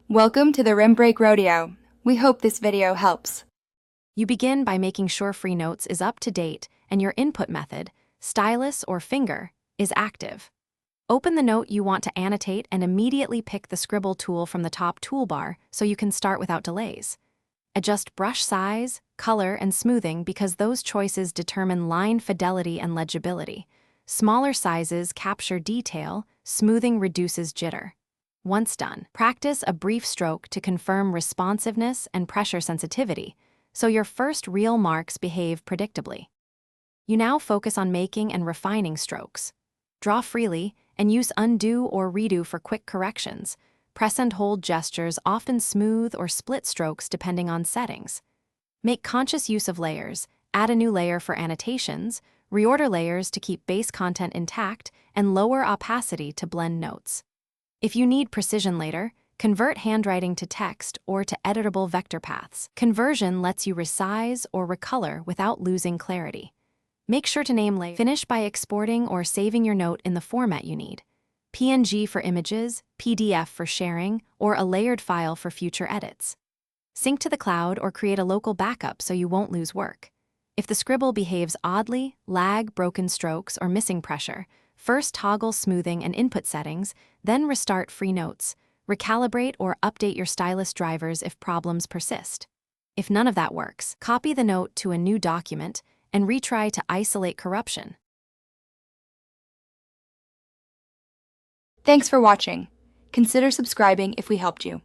Welcome to the Rim Break Rodeo. We hope this video helps. You begin by making sure Freenotes is up to date and your input method, stylus or finger, is active. Open the note you want to annotate and immediately pick the Scribble tool from the top toolbar so you can start without delays. Adjust brush size, color, and smoothing because those choices determine line fidelity and legibility. Smaller sizes capture detail, smoothing reduces jitter. Once done, practice a brief stroke to confirm responsiveness and pressure sensitivity, so your first real marks behave predictably. You now focus on making and refining strokes. Draw freely and use undo or redo for quick corrections. Press and hold gestures often smooth or split strokes depending on settings. Make conscious use of layers, add a new layer for annotations, reorder layers to keep base content intact, and lower opacity to blend notes. If you need precision later, convert handwriting to text or to editable vector paths. Conversion lets you resize or recolor without losing clarity. Make sure to name layers. Finish by exporting or saving your note in the format you need. PNG for images, PDF for sharing, or a layered file for future edits. Sync to the cloud or create a local backup so you won't lose work. If the Scribble behaves oddly, lag, broken strokes, or missing pressure, first toggle smoothing and input settings, then restart Freenotes. Recalibrate or update your stylus drivers if problems persist. If none of that works, copy the note to a new document and retry to isolate corruption. Thanks for watching. Consider subscribing if we helped you.